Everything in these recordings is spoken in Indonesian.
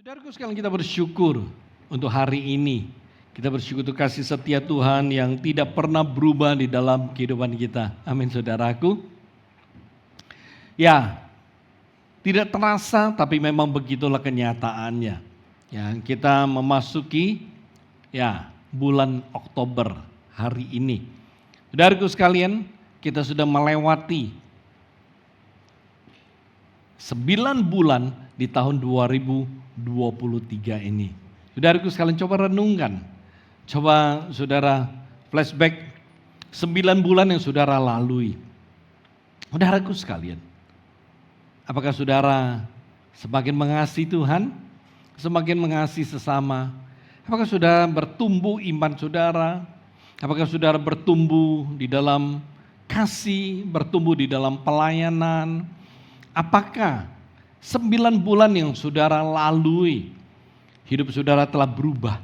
Saudaraku sekalian, kita bersyukur untuk hari ini. Kita bersyukur untuk kasih setia Tuhan yang tidak pernah berubah di dalam kehidupan kita. Amin, saudaraku. Ya, tidak terasa tapi memang begitulah kenyataannya. Ya, kita memasuki bulan Oktober hari ini. Saudaraku sekalian, kita sudah melewati 9 bulan di tahun 2023 ini. Saudaraku sekalian, coba renungkan. Coba saudara flashback 9 bulan yang saudara lalui. Saudaraku sekalian, apakah saudara semakin mengasihi Tuhan? Semakin mengasihi sesama? Apakah saudara bertumbuh iman saudara? Apakah saudara bertumbuh di dalam kasih, bertumbuh di dalam pelayanan? Apakah 9 bulan yang saudara lalui, hidup saudara telah berubah?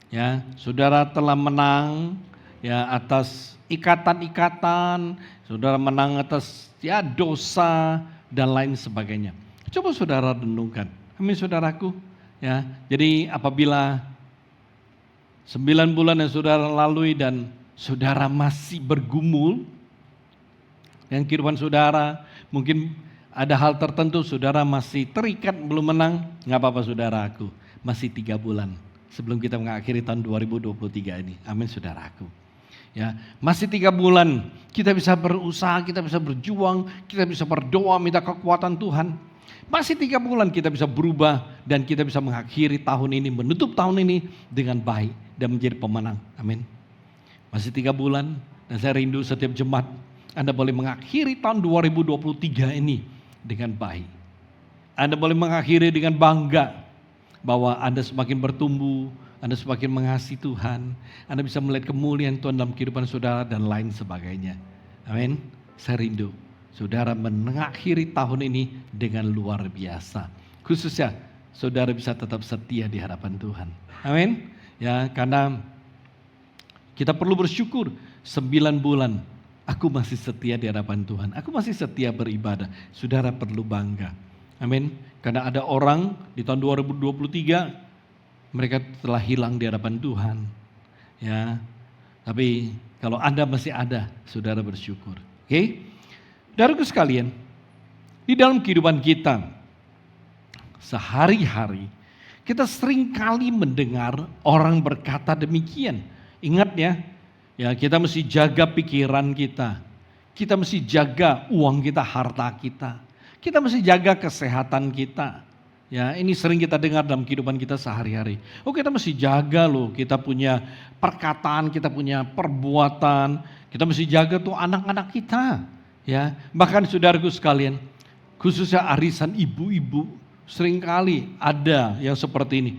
Ya, saudara telah menang atas ikatan-ikatan, saudara menang atas dosa dan lain sebagainya. Coba saudara renungkan. Amin, saudaraku. Ya, jadi apabila 9 bulan yang saudara lalui dan saudara masih bergumul dengan kehidupan saudara, mungkin ada hal tertentu saudara masih terikat belum menang, nggak apa-apa saudaraku, masih 3 bulan sebelum kita mengakhiri tahun 2023 ini. Amin, saudaraku. Ya, masih 3 bulan kita bisa berusaha, kita bisa berjuang, kita bisa berdoa minta kekuatan Tuhan. Masih 3 bulan kita bisa berubah dan kita bisa mengakhiri tahun ini, menutup tahun ini dengan baik dan menjadi pemenang. Amin. Masih 3 bulan dan saya rindu setiap jemaat Anda boleh mengakhiri tahun 2023 ini dengan baik. Anda boleh mengakhiri dengan bangga bahwa Anda semakin bertumbuh, Anda semakin mengasihi Tuhan, Anda bisa melihat kemuliaan Tuhan dalam kehidupan saudara dan lain sebagainya. Amin. Saya rindu saudara mengakhiri tahun ini dengan luar biasa. Khususnya saudara bisa tetap setia di hadapan Tuhan. Amin. Ya, karena kita perlu bersyukur 9 bulan aku masih setia di hadapan Tuhan. Aku masih setia beribadah. Saudara perlu bangga. Amin. Karena ada orang di tahun 2023 mereka telah hilang di hadapan Tuhan. Ya. Tapi kalau Anda masih ada, saudara bersyukur. Oke? Saudaraku sekalian, di dalam kehidupan kita sehari-hari kita sering kali mendengar orang berkata demikian. Ingat ya, kita mesti jaga pikiran kita. Kita mesti jaga uang kita, harta kita. Kita mesti jaga kesehatan kita. Ya, ini sering kita dengar dalam kehidupan kita sehari-hari. Oh, kita mesti jaga loh, kita punya perkataan, kita punya perbuatan. Kita mesti jaga tuh anak-anak kita. Ya, bahkan saudaraku sekalian, khususnya arisan ibu-ibu, seringkali ada yang seperti ini.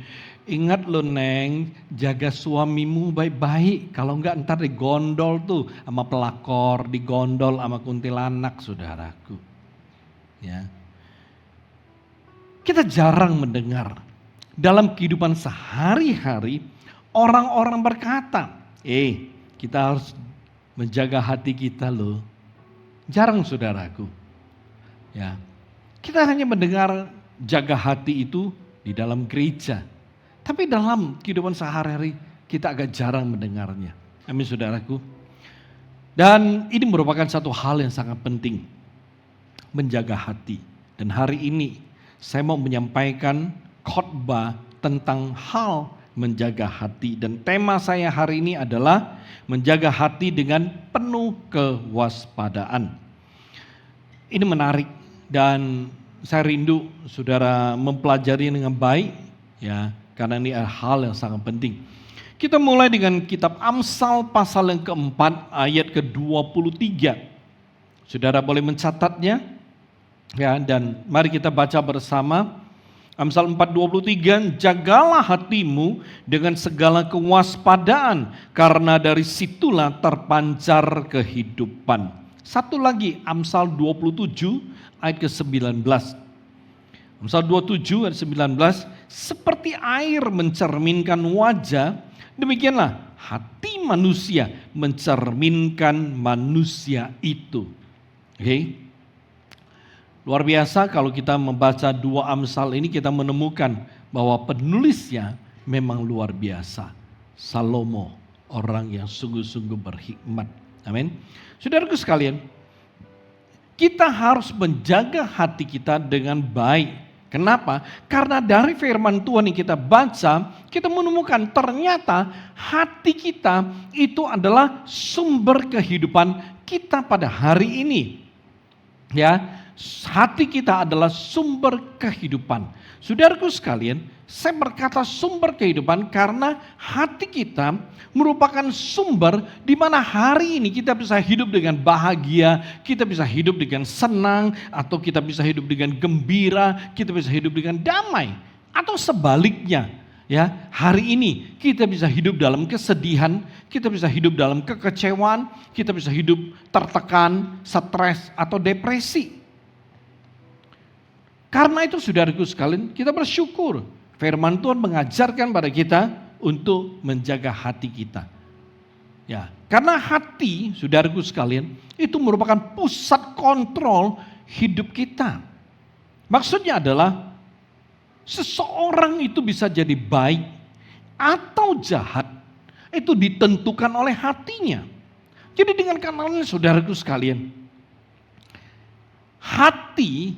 Ingat lo Neng, jaga suamimu baik-baik. Kalau enggak ntar digondol tuh sama pelakor, digondol sama kuntilanak, saudaraku. Ya. Kita jarang mendengar dalam kehidupan sehari-hari orang-orang berkata, kita harus menjaga hati kita loh. Jarang saudaraku. Ya. Kita hanya mendengar jaga hati itu di dalam gereja. Tapi dalam kehidupan sehari-hari kita agak jarang mendengarnya. Amin, saudaraku. Dan ini merupakan satu hal yang sangat penting. Menjaga hati. Dan hari ini saya mau menyampaikan khotbah tentang hal menjaga hati. Dan tema saya hari ini adalah menjaga hati dengan penuh kewaspadaan. Ini menarik dan saya rindu saudara mempelajari dengan baik. Ya. Karena ini hal yang sangat penting. Kita mulai dengan kitab Amsal pasal yang keempat ayat ke-23. Saudara boleh mencatatnya. Ya, dan mari kita baca bersama. Amsal 4:23, jagalah hatimu dengan segala kewaspadaan, karena dari situlah terpancar kehidupan. Satu lagi, Amsal 27 ayat ke-19. Amsal 27 ayat 19, seperti air mencerminkan wajah, demikianlah hati manusia mencerminkan manusia itu. Luar biasa kalau kita membaca 2 Amsal ini kita menemukan bahwa penulisnya memang luar biasa. Salomo, orang yang sungguh-sungguh berhikmat. Amin. Saudaraku sekalian, kita harus menjaga hati kita dengan baik. Kenapa? Karena dari firman Tuhan yang kita baca, kita menemukan ternyata hati kita itu adalah sumber kehidupan kita pada hari ini. Ya, hati kita adalah sumber kehidupan. Saudaraku sekalian, saya berkata sumber kehidupan karena hati kita merupakan sumber di mana hari ini kita bisa hidup dengan bahagia, kita bisa hidup dengan senang, atau kita bisa hidup dengan gembira, kita bisa hidup dengan damai, atau sebaliknya. Ya, hari ini kita bisa hidup dalam kesedihan, kita bisa hidup dalam kekecewaan, kita bisa hidup tertekan, stres, atau depresi. Karena itu saudaraku sekalian, kita bersyukur. Firman Tuhan mengajarkan pada kita untuk menjaga hati kita. Ya, karena hati, saudaraku sekalian, itu merupakan pusat kontrol hidup kita. Maksudnya adalah seseorang itu bisa jadi baik atau jahat, itu ditentukan oleh hatinya. Jadi dengan karenanya saudaraku sekalian, hati,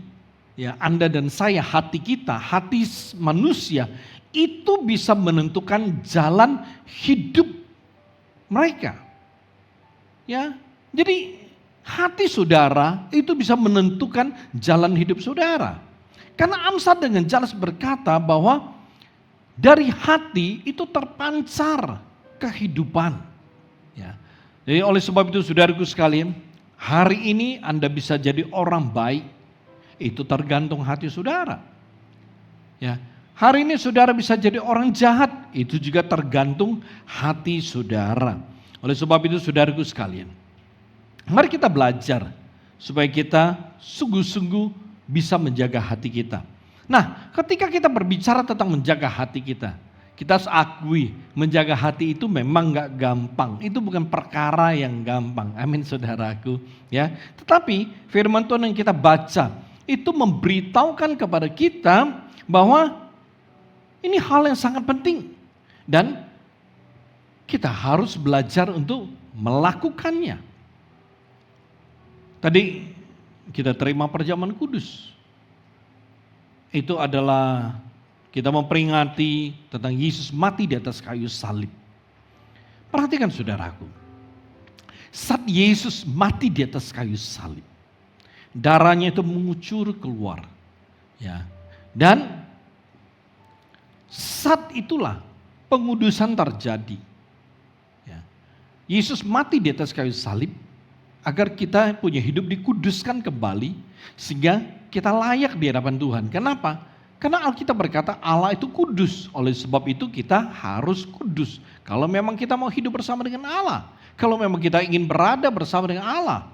ya, Anda dan saya, hati kita, hati manusia itu bisa menentukan jalan hidup mereka. Ya, jadi hati saudara itu bisa menentukan jalan hidup saudara. Karena Amsal dengan jelas berkata bahwa dari hati itu terpancar kehidupan. Ya. Jadi oleh sebab itu saudaraku sekalian, hari ini Anda bisa jadi orang baik, itu tergantung hati saudara. Ya, hari ini saudara bisa jadi orang jahat, itu juga tergantung hati saudara. Oleh sebab itu saudaraku sekalian, mari kita belajar supaya kita sungguh-sungguh bisa menjaga hati kita. Nah, ketika kita berbicara tentang menjaga hati kita harus akui menjaga hati itu memang gak gampang. Itu bukan perkara yang gampang. Amin saudaraku. Ya, tetapi firman Tuhan yang kita baca itu memberitahukan kepada kita bahwa ini hal yang sangat penting. Dan kita harus belajar untuk melakukannya. Tadi kita terima perjamuan kudus. Itu adalah kita memperingati tentang Yesus mati di atas kayu salib. Perhatikan saudaraku. Saat Yesus mati di atas kayu salib, darahnya itu mengucur keluar. Ya. Dan saat itulah pengudusan terjadi. Ya. Yesus mati di atas kayu salib agar kita punya hidup dikuduskan kembali sehingga kita layak di hadapan Tuhan. Kenapa? Karena Alkitab berkata Allah itu kudus. Oleh sebab itu kita harus kudus. Kalau memang kita mau hidup bersama dengan Allah, kalau memang kita ingin berada bersama dengan Allah,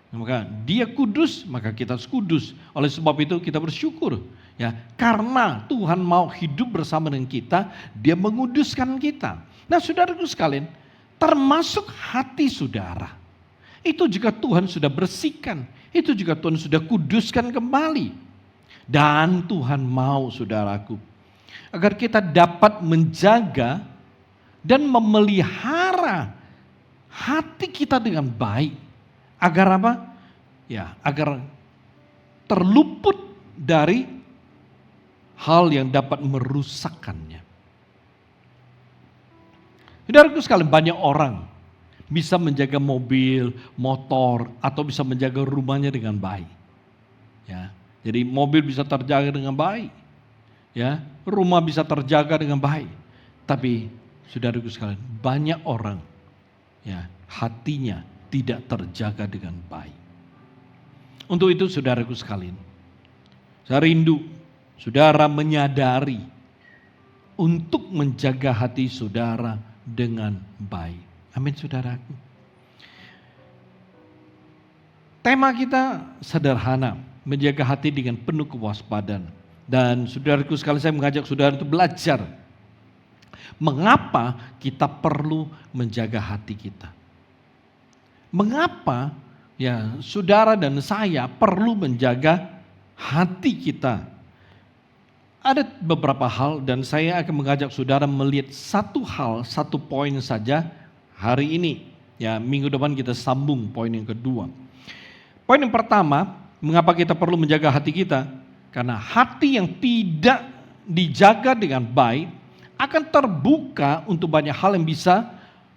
maka Dia kudus, maka kita harus kudus. Oleh sebab itu kita bersyukur, ya, karena Tuhan mau hidup bersama dengan kita, Dia menguduskan kita. Nah, saudaraku sekalian, termasuk hati saudara, itu juga Tuhan sudah bersihkan, itu juga Tuhan sudah kuduskan kembali. Dan Tuhan mau saudaraku, agar kita dapat menjaga dan memelihara hati kita dengan baik. Agar apa? Ya, agar terluput dari hal yang dapat merusakkannya. Saudaraku sekalian, banyak orang bisa menjaga mobil, motor, atau bisa menjaga rumahnya dengan baik. Ya, jadi mobil bisa terjaga dengan baik. Ya, rumah bisa terjaga dengan baik. Tapi saudaraku sekalian, banyak orang, ya, hatinya tidak terjaga dengan baik. Untuk itu saudaraku sekalian, saya rindu saudara menyadari untuk menjaga hati saudara dengan baik. Amin saudaraku. Tema kita sederhana, menjaga hati dengan penuh kewaspadaan. Dan saudaraku sekalian, saya mengajak saudara untuk belajar mengapa kita perlu menjaga hati kita. Mengapa ya saudara dan saya perlu menjaga hati kita. Ada beberapa hal dan saya akan mengajak saudara melihat satu hal, satu poin saja hari ini. Ya, minggu depan kita sambung poin yang kedua. Poin yang pertama, mengapa kita perlu menjaga hati kita? Karena hati yang tidak dijaga dengan baik akan terbuka untuk banyak hal yang bisa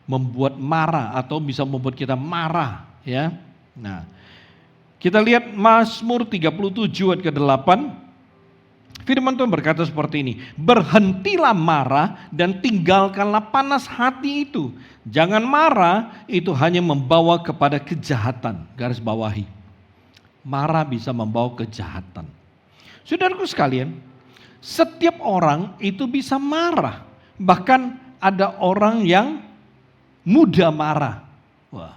membuat marah atau bisa membuat kita marah, ya. Nah, kita lihat Mazmur 37 ayat ke-8. Firman Tuhan berkata seperti ini, berhentilah marah dan tinggalkanlah panas hati itu. Jangan marah, itu hanya membawa kepada kejahatan. Garis bawahi, marah bisa membawa kejahatan. Saudaraku sekalian, setiap orang itu bisa marah. Bahkan ada orang yang mudah marah. Wah,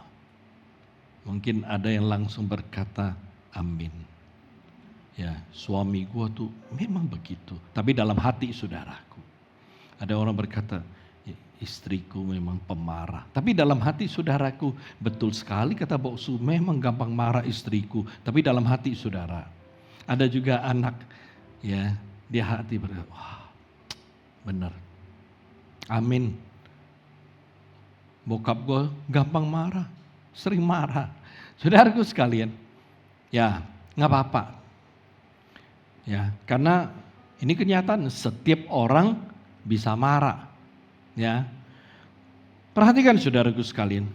mungkin ada yang langsung berkata, amin. Ya, suami gua tuh memang begitu. Tapi dalam hati saudaraku, ada orang berkata, istriku memang pemarah. Tapi dalam hati saudaraku, betul sekali kata Boksu, memang gampang marah istriku. Tapi dalam hati saudara, ada juga anak, ya, dia hati berkata, wah, benar. Amin. Bokap gue gampang marah, sering marah. Saudaraku sekalian, ya nggak apa-apa. Ya, karena ini kenyataan setiap orang bisa marah. Ya, perhatikan saudaraku sekalian,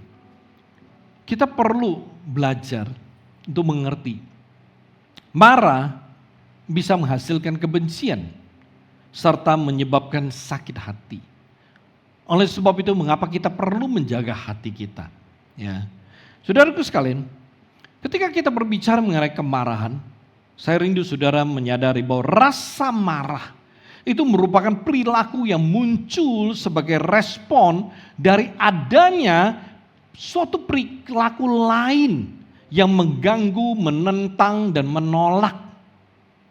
kita perlu belajar untuk mengerti. Marah bisa menghasilkan kebencian serta menyebabkan sakit hati. Oleh sebab itu mengapa kita perlu menjaga hati kita. Ya, saudaraku sekalian, ketika kita berbicara mengenai kemarahan, saya rindu saudara menyadari bahwa rasa marah itu merupakan perilaku yang muncul sebagai respon dari adanya suatu perilaku lain yang mengganggu, menentang, dan menolak.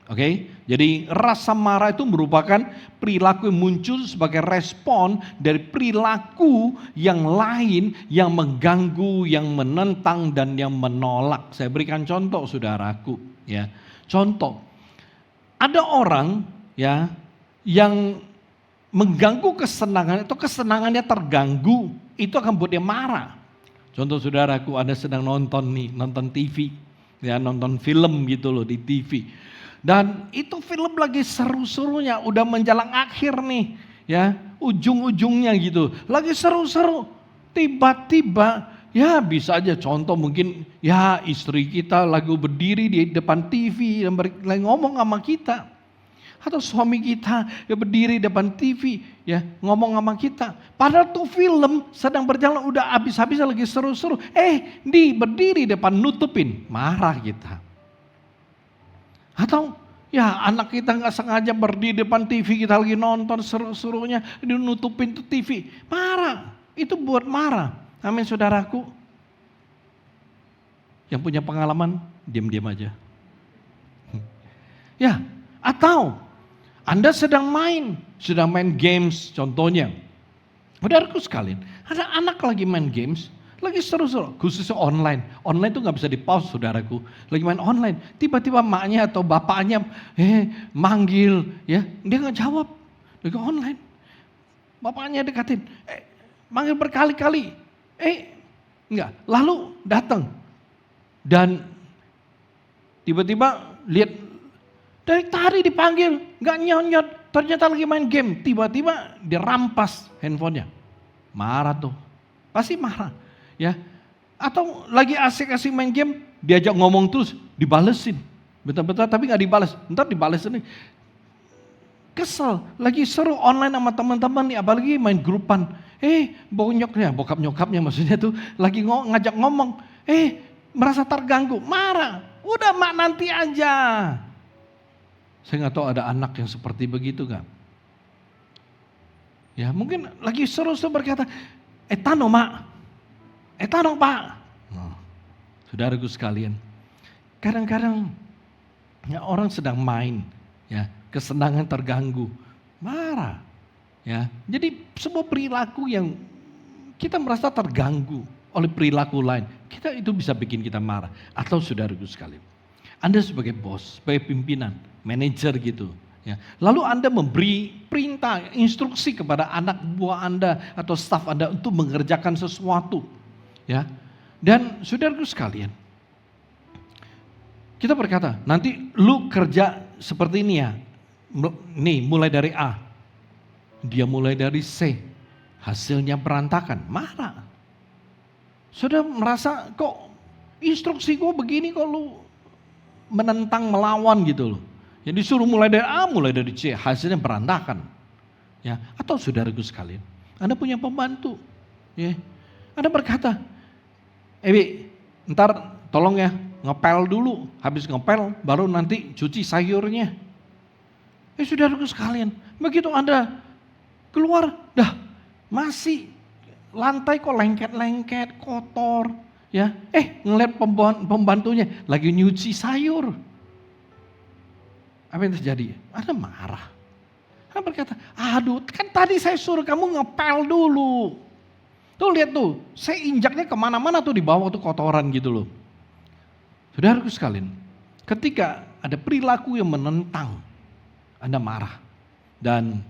Oke, jadi rasa marah itu merupakan perilaku yang muncul sebagai respon dari perilaku yang lain yang mengganggu, yang menentang, dan yang menolak. Saya berikan contoh saudaraku, ya. Contoh, ada orang, ya, yang mengganggu kesenangan atau kesenangannya terganggu, itu akan buat dia marah. Contoh saudaraku, Anda sedang nonton TV, ya, nonton film gitu loh di TV. Dan itu film lagi seru-serunya, udah menjelang akhir nih, ya, ujung-ujungnya gitu, lagi seru-seru. Tiba-tiba, ya bisa aja contoh mungkin, ya istri kita lagi berdiri di depan TV dan lagi ngomong sama kita. Atau suami kita ya berdiri di depan TV, ya ngomong sama kita. Padahal tuh film sedang berjalan udah habis-habis lagi seru-seru. Berdiri depan nutupin, marah kita. Atau ya anak kita nggak sengaja berdiri depan TV, kita lagi nonton seru-serunya, dia nutupin tuh TV, marah. Itu buat marah. Amin saudaraku. Yang punya pengalaman diam-diam aja. Ya, atau Anda sedang main games contohnya. Saudaraku sekalian, ada anak lagi main games, lagi seru-seru, khususnya online. Online itu nggak bisa di-pause saudaraku. Lagi main online, tiba-tiba maknya atau bapaknya manggil, ya dia nggak jawab. Lagi online, bapaknya dekatin, manggil berkali-kali, enggak. Lalu datang dan tiba-tiba lihat dari tadi dipanggil, nggak nyonyot, ternyata lagi main game. Tiba-tiba dirampas handphonenya, marah tuh, pasti marah. Ya, atau lagi asik-asik main game, diajak ngomong terus, dibalesin, betul-betul tapi nggak dibales, ntar dibalesin, kesel, lagi seru online sama teman-teman nih, apalagi main grupan, bokap nyokapnya maksudnya tuh lagi ngajak ngomong, merasa terganggu, marah, udah mak nanti aja. Saya nggak tahu ada anak yang seperti begitu kan? Ya mungkin lagi seru-seru berkata, tano mak. Tolong pak. Saudaraku sekalian, kadang-kadang ya, orang sedang main, ya kesenangan terganggu, marah, ya. Jadi sebuah perilaku yang kita merasa terganggu oleh perilaku lain, kita itu bisa bikin kita marah. Atau saudaraku sekalian, Anda sebagai bos, sebagai pimpinan, manajer gitu, Ya. Lalu Anda memberi perintah, instruksi kepada anak buah Anda atau staf Anda untuk mengerjakan sesuatu. Ya. Dan saudaraku sekalian, kita berkata, nanti lu kerja seperti ini ya. Nih mulai dari A, dia mulai dari C, hasilnya berantakan, marah. Saudara merasa kok instruksi gue begini kok lu menentang, melawan gitu loh. Yang disuruh mulai dari A, mulai dari C, hasilnya berantakan. Ya, atau saudaraku sekalian, Anda punya pembantu. Ya. Anda berkata, Ewi, ntar tolong ya, ngepel dulu. Habis ngepel, baru nanti cuci sayurnya. Saudaraku sekalian, begitu Anda keluar, dah masih lantai kok lengket-lengket, kotor. Ya, ngeliat pembantunya lagi nyuci sayur. Apa yang terjadi? Anda marah. Anda berkata, aduh kan tadi saya suruh kamu ngepel dulu. Tuh lihat tuh, saya injaknya kemana-mana tuh di bawah tuh kotoran gitu loh. Saudaraku sekalian, ketika ada perilaku yang menentang, Anda marah. Dan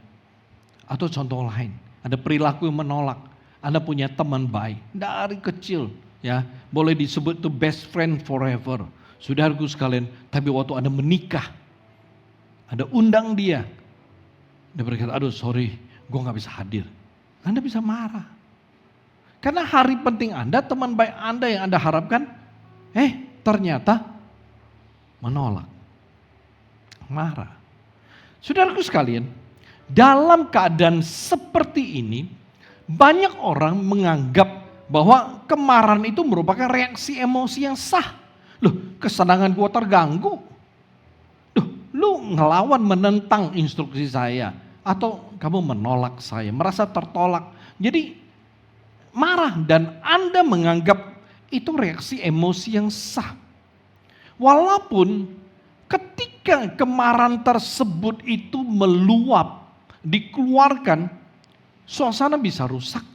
atau contoh lain, ada perilaku yang menolak. Anda punya teman baik dari kecil, ya boleh disebut tuh best friend forever. Saudaraku sekalian, tapi waktu Anda menikah, Anda undang dia berkata, aduh sorry, gue gak bisa hadir. Anda bisa marah. Karena hari penting Anda, teman baik Anda yang Anda harapkan, ternyata menolak. Marah. Saudaraku sekalian, dalam keadaan seperti ini, banyak orang menganggap bahwa kemarahan itu merupakan reaksi emosi yang sah. Loh, kesenangan gue terganggu. Lu ngelawan, menentang instruksi saya, atau kamu menolak saya, merasa tertolak. Jadi marah dan Anda menganggap itu reaksi emosi yang sah. Walaupun ketika kemarahan tersebut itu meluap, dikeluarkan, suasana bisa rusak,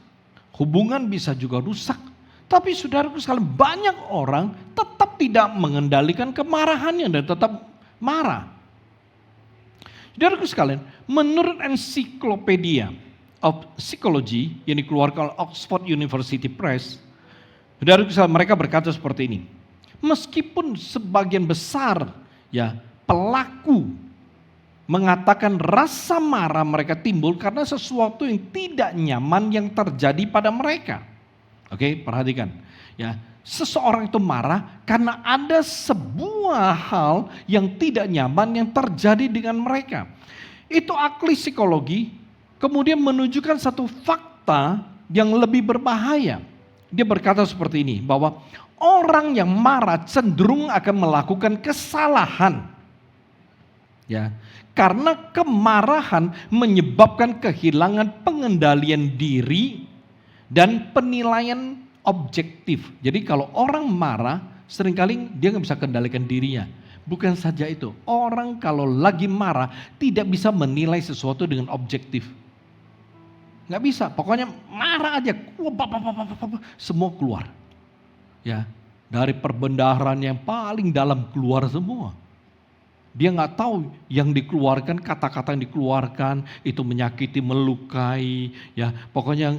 hubungan bisa juga rusak. Tapi saudaraku sekalian, banyak orang tetap tidak mengendalikan kemarahannya dan tetap marah. Saudaraku sekalian, menurut Encyclopedia of Psychology yang dikeluarkan oleh Oxford University Press, saudaraku sekalian, mereka berkata seperti ini. Meskipun sebagian besar ya pelaku mengatakan rasa marah mereka timbul karena sesuatu yang tidak nyaman yang terjadi pada mereka. Oke, perhatikan. Ya, seseorang itu marah karena ada sebuah hal yang tidak nyaman yang terjadi dengan mereka. Itu ahli psikologi kemudian menunjukkan satu fakta yang lebih berbahaya. Dia berkata seperti ini, bahwa orang yang marah cenderung akan melakukan kesalahan. Ya, karena kemarahan menyebabkan kehilangan pengendalian diri dan penilaian objektif. Jadi kalau orang marah, seringkali dia nggak bisa kendalikan dirinya. Bukan saja itu, orang kalau lagi marah tidak bisa menilai sesuatu dengan objektif. Nggak bisa, pokoknya marah aja, semua keluar. Ya, dari perbendaharaan yang paling dalam keluar semua. Dia nggak tahu yang dikeluarkan, kata-kata yang dikeluarkan itu menyakiti, melukai, ya pokoknya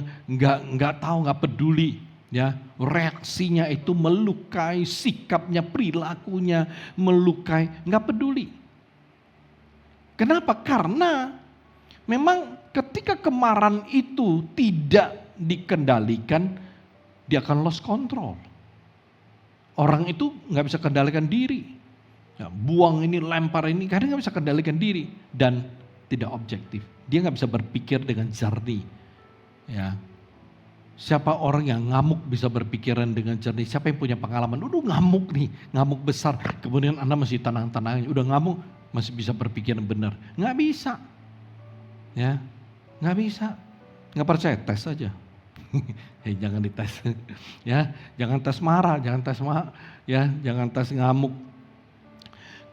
nggak tahu, nggak peduli, ya reaksinya itu melukai, sikapnya, perilakunya melukai, nggak peduli. Kenapa? Karena memang ketika kemarahan itu tidak dikendalikan, dia akan lost control. Orang itu nggak bisa kendalikan diri. Ya, buang ini, lempar ini, kadang nggak bisa kendalikan diri dan tidak objektif. Dia nggak bisa berpikir dengan jernih. Ya, siapa orang yang ngamuk bisa berpikiran dengan jernih? Siapa yang punya pengalaman? Udah ngamuk nih, ngamuk besar. Kemudian Anda masih tenang-tenang, udah ngamuk masih bisa berpikiran benar? Nggak bisa. Ya, nggak bisa. Nggak percaya, tes aja. Jangan dites. Ya, jangan tes marah, jangan tes ngamuk.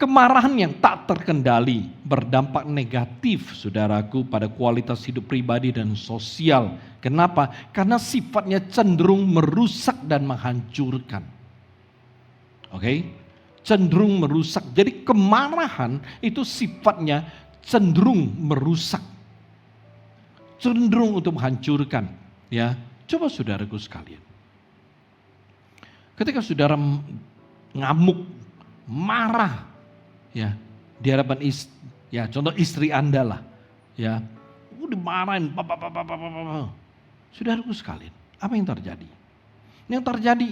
Kemarahan yang tak terkendali berdampak negatif, saudaraku, pada kualitas hidup pribadi dan sosial. Kenapa? Karena sifatnya cenderung merusak dan menghancurkan. Oke? Cenderung merusak. Jadi kemarahan itu sifatnya cenderung merusak, cenderung untuk menghancurkan. Ya, coba saudaraku sekalian. Ketika saudara ngamuk, marah, ya di hadapan contoh istri Anda lah, ya udah marahin, saudaraku sekalian, apa yang terjadi? Yang terjadi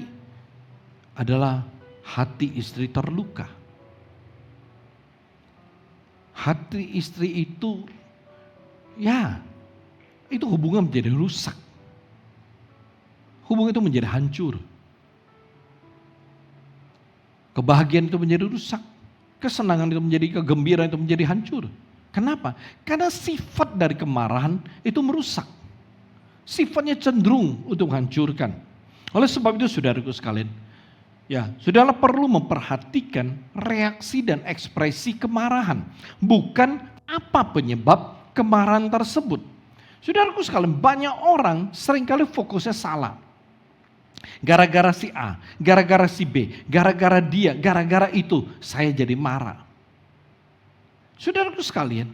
adalah hati istri terluka. Hati istri itu, itu hubungan menjadi rusak. Hubungan itu menjadi hancur. Kebahagiaan itu menjadi rusak. Kesenangan itu menjadi, kegembiraan itu menjadi hancur. Kenapa? Karena sifat dari kemarahan itu merusak. Sifatnya cenderung untuk menghancurkan. Oleh sebab itu saudaraku sekalian, saudara perlu memperhatikan reaksi dan ekspresi kemarahan. Bukan apa penyebab kemarahan tersebut. Saudaraku sekalian, banyak orang seringkali fokusnya salah. Gara-gara si A, gara-gara si B, gara-gara dia, gara-gara itu saya jadi marah. Saudaraku sekalian,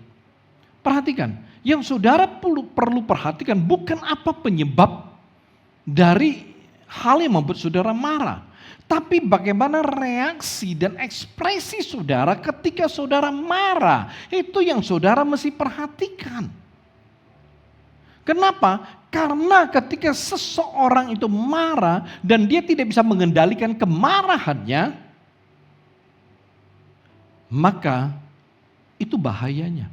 perhatikan. Yang saudara perlu perhatikan bukan apa penyebab dari hal yang membuat saudara marah. Tapi bagaimana reaksi dan ekspresi saudara ketika saudara marah. Itu yang saudara mesti perhatikan. Kenapa? Karena ketika seseorang itu marah dan dia tidak bisa mengendalikan kemarahannya, maka itu bahayanya.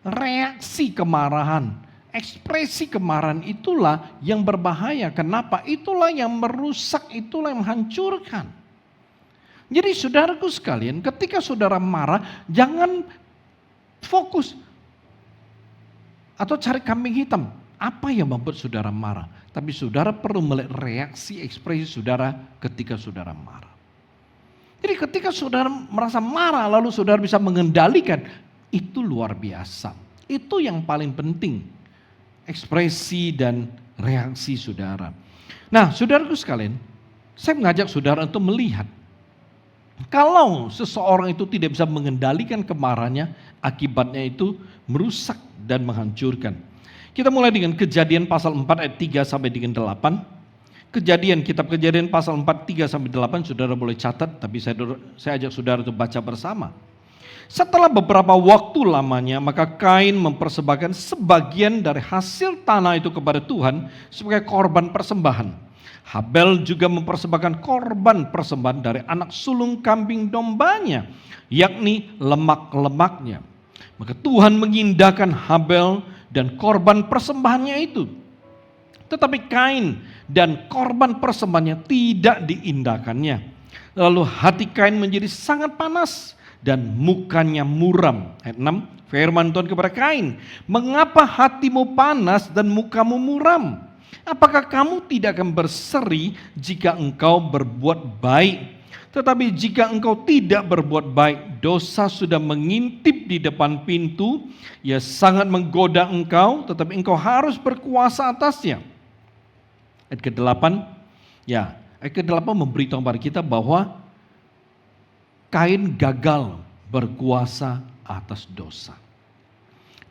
Reaksi kemarahan, ekspresi kemarahan itulah yang berbahaya. Kenapa? Itulah yang merusak, itulah yang menghancurkan. Jadi saudaraku sekalian, ketika saudara marah, jangan fokus atau cari kambing hitam. Apa yang membuat saudara marah? Tapi saudara perlu melihat reaksi ekspresi saudara ketika saudara marah. Jadi ketika saudara merasa marah lalu saudara bisa mengendalikan, itu luar biasa. Itu yang paling penting. Ekspresi dan reaksi saudara. Nah, saudaraku sekalian, saya mengajak saudara untuk melihat. Kalau seseorang itu tidak bisa mengendalikan kemarahannya, akibatnya itu merusak dan menghancurkan. Kita mulai dengan Kejadian pasal 4 ayat 3 sampai dengan 8. Kitab Kejadian pasal 4, 3 sampai 8, saudara boleh catat, tapi saya ajak saudara untuk baca bersama. Setelah beberapa waktu lamanya, maka Kain mempersembahkan sebagian dari hasil tanah itu kepada Tuhan sebagai korban persembahan. Habel juga mempersembahkan korban persembahan dari anak sulung kambing dombanya, yakni lemak-lemaknya. Maka Tuhan mengindahkan Habel dan korban persembahannya itu. Tetapi Kain dan korban persembahannya tidak diindahkannya. Lalu hati Kain menjadi sangat panas dan mukanya muram. Ayat 6, firman Tuhan kepada Kain, mengapa hatimu panas dan mukamu muram? Apakah kamu tidak akan berseri jika engkau berbuat baik? Tetapi jika engkau tidak berbuat baik, dosa sudah mengintip di depan pintu, ia sangat menggoda engkau, tetapi engkau harus berkuasa atasnya. Ayat ke-8, ayat ke-8 memberitahu kepada kita bahwa Kain gagal berkuasa atas dosa.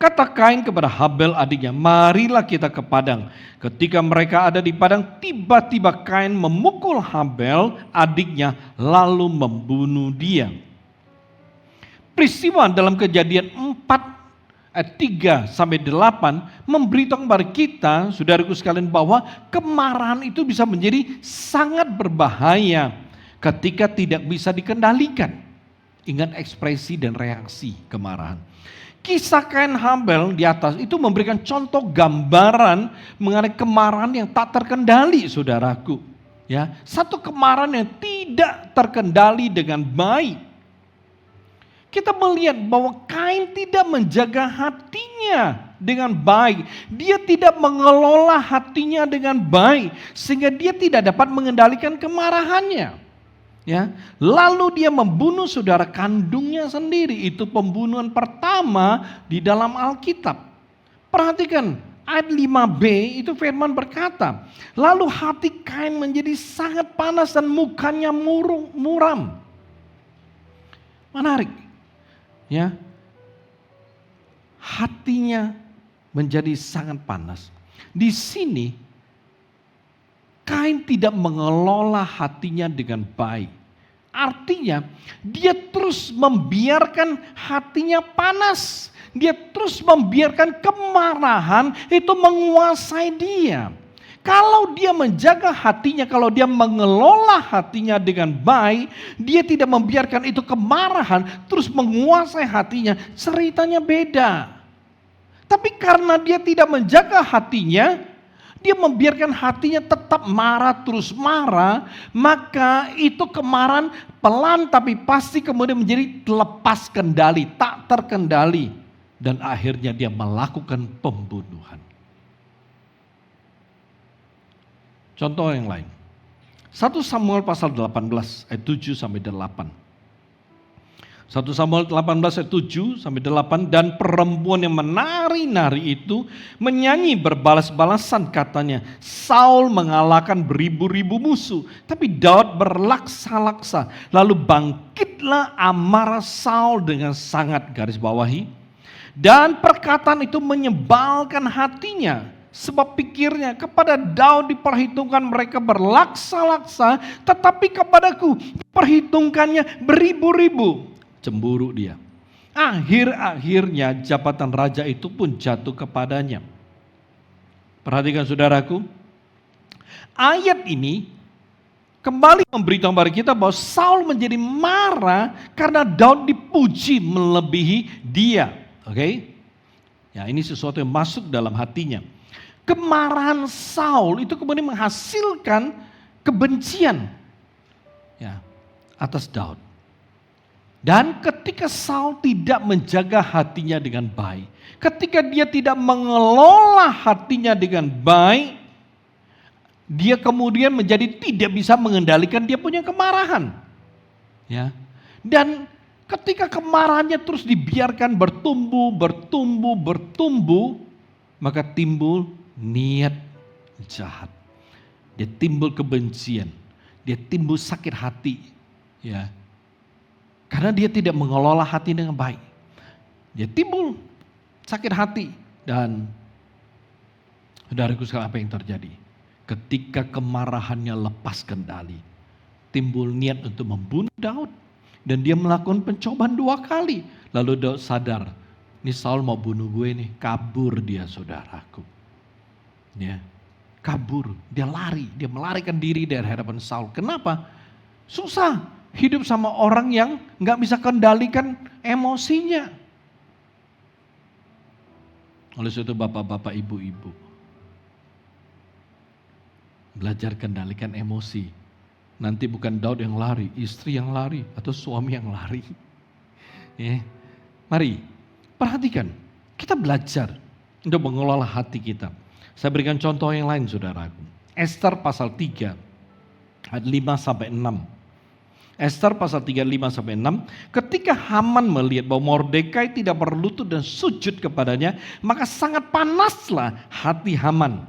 Kata Kain kepada Habel adiknya, marilah kita ke padang. Ketika mereka ada di padang, tiba-tiba Kain memukul Habel adiknya lalu membunuh dia. Peristiwa dalam Kejadian 4 ayat 3 sampai 8 memberitahu kepada kita, saudaraku sekalian, bahwa kemarahan itu bisa menjadi sangat berbahaya ketika tidak bisa dikendalikan. Ingat ekspresi dan reaksi kemarahan. Kisah Kain Habel di atas itu memberikan contoh gambaran mengenai kemarahan yang tak terkendali, saudaraku. Ya, satu kemarahan yang tidak terkendali dengan baik. Kita melihat bahwa Kain tidak menjaga hatinya dengan baik. Dia tidak mengelola hatinya dengan baik sehingga dia tidak dapat mengendalikan kemarahannya. Ya, lalu dia membunuh saudara kandungnya sendiri. Itu pembunuhan pertama di dalam Alkitab. Perhatikan ayat 5b itu firman berkata, lalu hati Kain menjadi sangat panas dan mukanya muram. Menarik. Ya. hatinya menjadi sangat panas. Di sini Kain tidak mengelola hatinya dengan baik. Artinya dia terus membiarkan hatinya panas. Dia terus membiarkan kemarahan itu menguasai dia. Kalau dia menjaga hatinya, kalau dia mengelola hatinya dengan baik, dia tidak membiarkan itu kemarahan terus menguasai hatinya, ceritanya beda. Tapi karena dia tidak menjaga hatinya, dia membiarkan hatinya tetap marah terus marah, maka itu kemarahan pelan tapi pasti kemudian menjadi lepas kendali, tak terkendali. Dan akhirnya dia melakukan pembunuhan. Contoh yang lain. 1 Samuel pasal 18 ayat 7 sampai 8. 1 Samuel 18 ayat 7 sampai 8, dan perempuan yang menari-nari itu menyanyi berbalas-balasan, katanya, Saul mengalahkan beribu-ribu musuh, tapi Daud berlaksa-laksa. Lalu bangkitlah amarah Saul dengan sangat, garis bawahi, dan perkataan itu menyebalkan hatinya. Sebab pikirnya, kepada Daud diperhitungkan mereka berlaksa-laksa, tetapi kepadaku diperhitungkannya beribu-ribu. Cemburu dia. Akhir-akhirnya jabatan raja itu pun jatuh kepadanya. Perhatikan saudaraku, ayat ini kembali memberitahu kepada kita bahwa Saul menjadi marah karena Daud dipuji melebihi dia. Oke? Ya, ini sesuatu yang masuk dalam hatinya. Kemarahan Saul itu kemudian menghasilkan kebencian, ya, atas Daud. Dan ketika Saul tidak menjaga hatinya dengan baik, ketika dia tidak mengelola hatinya dengan baik, dia kemudian menjadi tidak bisa mengendalikan dia punya kemarahan. Ya. Dan ketika kemarahannya terus dibiarkan bertumbuh, maka timbul niat jahat. Dia timbul kebencian, dia timbul sakit hati, ya. Karena dia tidak mengelola hati dengan baik. Dia timbul sakit hati. Dan saudaraku sekalian, apa yang terjadi? Ketika kemarahannya lepas kendali, timbul niat untuk membunuh Daud. Dan dia melakukan pencobaan 2 kali. Lalu Daud sadar, ini Saul mau bunuh gue nih. Kabur dia, saudaraku. Ya, kabur, dia lari, dia melarikan diri dari hadapan Saul. Kenapa? Susah hidup sama orang yang nggak bisa kendalikan emosinya. Oleh sebab itu bapak-bapak, ibu-ibu, belajar kendalikan emosi. Nanti bukan Daud yang lari, istri yang lari, atau suami yang lari. Ya. Mari, perhatikan, kita belajar untuk mengelola hati kita. Saya berikan contoh yang lain, saudaraku. Esther pasal 3, ayat 5 sampai 6. Esther pasal 3, 5 sampai 6. Ketika Haman melihat bahwa Mordekai tidak berlutut dan sujud kepadanya, maka sangat panaslah hati Haman.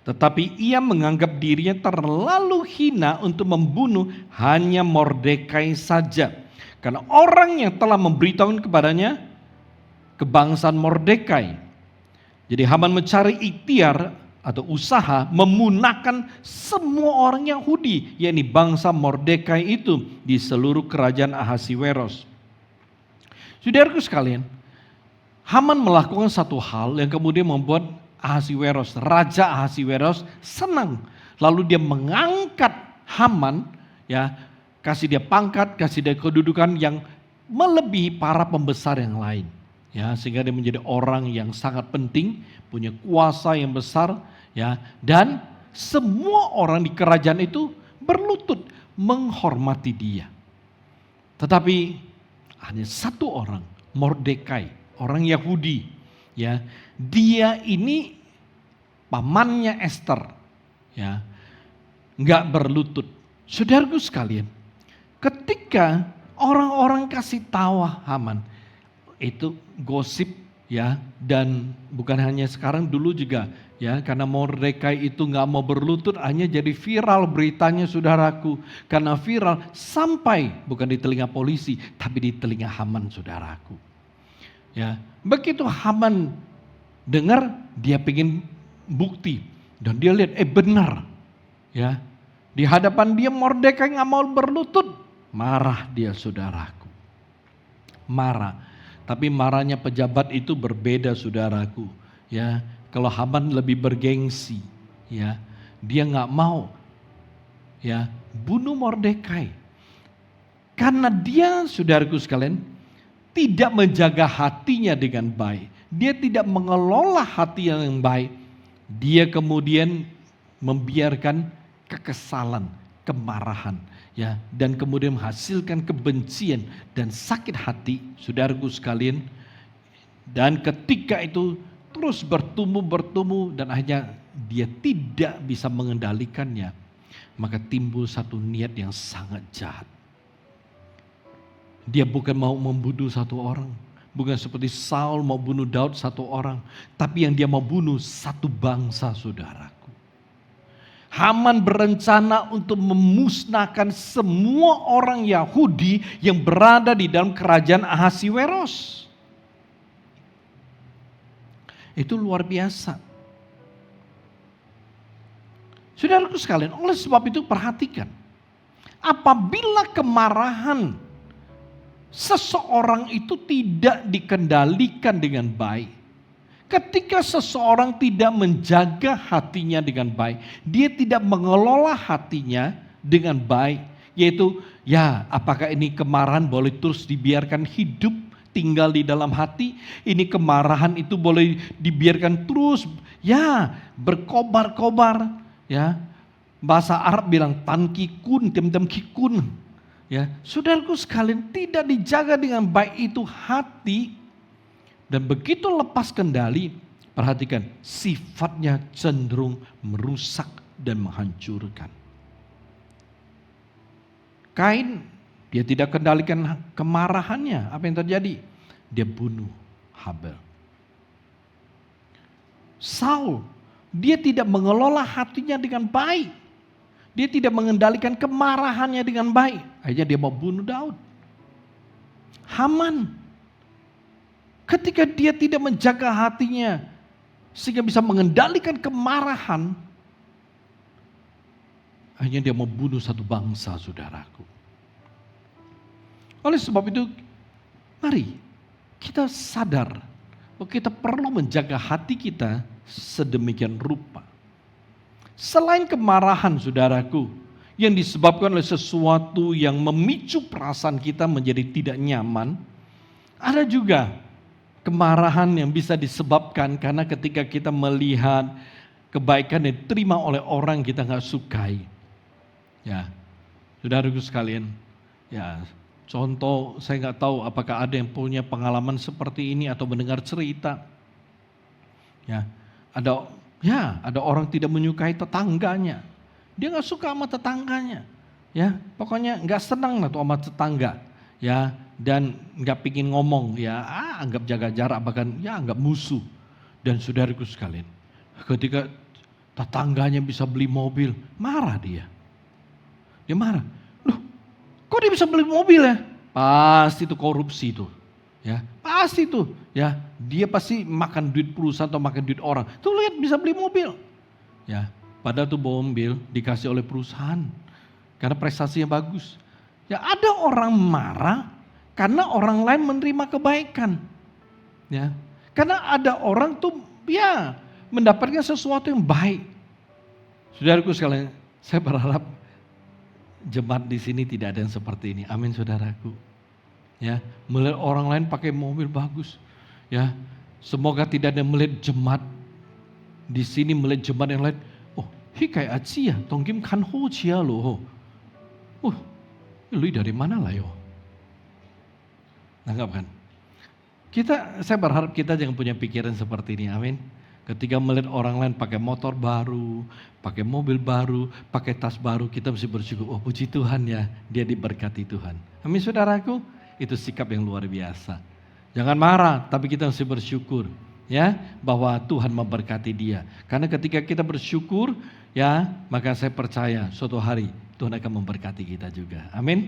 Tetapi ia menganggap dirinya terlalu hina untuk membunuh hanya Mordekai saja. Karena orang yang telah memberitahukan kepadanya kebangsaan Mordekai. Jadi Haman mencari ikhtiar atau usaha memunahkan semua orang Yahudi, yakni bangsa Mordekai itu di seluruh kerajaan Ahasiweros. Saudaraku sekalian, Haman melakukan satu hal yang kemudian membuat Ahasiweros, Raja Ahasiweros senang. Lalu dia mengangkat Haman, ya, kasih dia pangkat, kasih dia kedudukan yang melebihi para pembesar yang lain. Ya, sehingga dia menjadi orang yang sangat penting, punya kuasa yang besar, ya, dan semua orang di kerajaan itu berlutut menghormati dia. Tetapi hanya satu orang, Mordekai, orang Yahudi, ya, dia ini pamannya Esther, ya, nggak berlutut. Saudaraku sekalian, ketika orang-orang kasih tahu Haman, itu gosip, ya, dan bukan hanya sekarang, dulu juga, ya, karena Mordekai itu nggak mau berlutut, hanya jadi viral beritanya, saudaraku. Karena viral sampai bukan di telinga polisi, tapi di telinga Haman, saudaraku. Ya, begitu Haman dengar, dia pengen bukti dan dia lihat benar. Ya, di hadapan dia Mordekai nggak mau berlutut, marah dia saudaraku. Marah. Tapi marahnya pejabat itu berbeda saudaraku. Ya, kalau Haman lebih bergengsi, ya, dia nggak mau, ya, bunuh Mordekai. Karena dia, saudaraku sekalian, tidak menjaga hatinya dengan baik. Dia tidak mengelola hati yang baik. Dia kemudian membiarkan kekesalan, kemarahan, ya, dan kemudian menghasilkan kebencian dan sakit hati, saudaraku sekalian. Dan ketika itu terus bertumbuh dan akhirnya dia tidak bisa mengendalikannya, maka timbul satu niat yang sangat jahat. Dia bukan mau membunuh satu orang, bukan seperti Saul mau bunuh Daud satu orang, tapi yang dia mau bunuh satu bangsa, saudaraku. Haman berencana untuk memusnahkan semua orang Yahudi yang berada di dalam kerajaan Ahasiweros. Itu luar biasa. Saudaraku sekalian, oleh sebab itu perhatikan, apabila kemarahan seseorang itu tidak dikendalikan dengan baik, ketika seseorang tidak menjaga hatinya dengan baik, dia tidak mengelola hatinya dengan baik, yaitu ya apakah ini kemarahan boleh terus dibiarkan hidup tinggal di dalam hati, ini kemarahan itu boleh dibiarkan terus ya berkobar-kobar, ya bahasa Arab bilang tankikun, tem-tem kikun. Ya, saudaraku sekalian, tidak dijaga dengan baik itu hati, dan begitu lepas kendali, perhatikan, sifatnya cenderung merusak dan menghancurkan. Kain, dia tidak kendalikan kemarahannya, apa yang terjadi? Dia bunuh Habel. Saul, dia tidak mengelola hatinya dengan baik. Dia tidak mengendalikan kemarahannya dengan baik. Akhirnya dia mau bunuh Daud. Haman, ketika dia tidak menjaga hatinya sehingga bisa mengendalikan kemarahan, akhirnya dia mau bunuh satu bangsa, saudaraku. Oleh sebab itu, mari kita sadar bahwa kita perlu menjaga hati kita sedemikian rupa. Selain kemarahan, saudaraku, yang disebabkan oleh sesuatu yang memicu perasaan kita menjadi tidak nyaman, ada juga kemarahan yang bisa disebabkan karena ketika kita melihat kebaikan yang diterima oleh orang kita nggak sukai. Ya, saudaraku sekalian, ya contoh, saya nggak tahu apakah ada yang punya pengalaman seperti ini atau mendengar cerita. Ya, ada orang tidak menyukai tetangganya. Dia nggak suka sama tetangganya. Ya, pokoknya nggak senang lah tuh sama tetangga. Ya, dan nggak pingin ngomong. Ya, anggap jaga jarak, bahkan ya anggap musuh. Dan saudaraku sekalian, ketika tetangganya bisa beli mobil, marah dia. Dia marah. Loh, kok dia bisa beli mobil ya? Pasti itu korupsi itu. Ya, pasti itu, ya, dia pasti makan duit perusahaan atau makan duit orang. Tuh lihat bisa beli mobil. Ya, padahal tuh mobil dikasih oleh perusahaan karena prestasinya bagus. Ya, ada orang marah karena orang lain menerima kebaikan. Ya, karena ada orang tuh ya mendapatkan sesuatu yang baik. Saudaraku sekalian, saya berharap jemaat di sini tidak ada yang seperti ini. Amin, saudaraku. Ya, melihat orang lain pakai mobil bagus, ya, semoga tidak ada yang melihat jemaat di sini melihat jemaat yang lain. Oh, hikai aci ya, tongkim kan ho cia loh. Lu dari mana lah yo? Nanggap kan? Saya berharap kita jangan punya pikiran seperti ini, amin. Ketika melihat orang lain pakai motor baru, pakai mobil baru, pakai tas baru, kita mesti bersyukur. Oh, puji Tuhan ya, dia diberkati Tuhan. Amin, saudaraku. Itu sikap yang luar biasa. Jangan marah, tapi kita mesti bersyukur, ya, bahwa Tuhan memberkati dia. Karena ketika kita bersyukur, ya, maka saya percaya suatu hari Tuhan akan memberkati kita juga. Amin.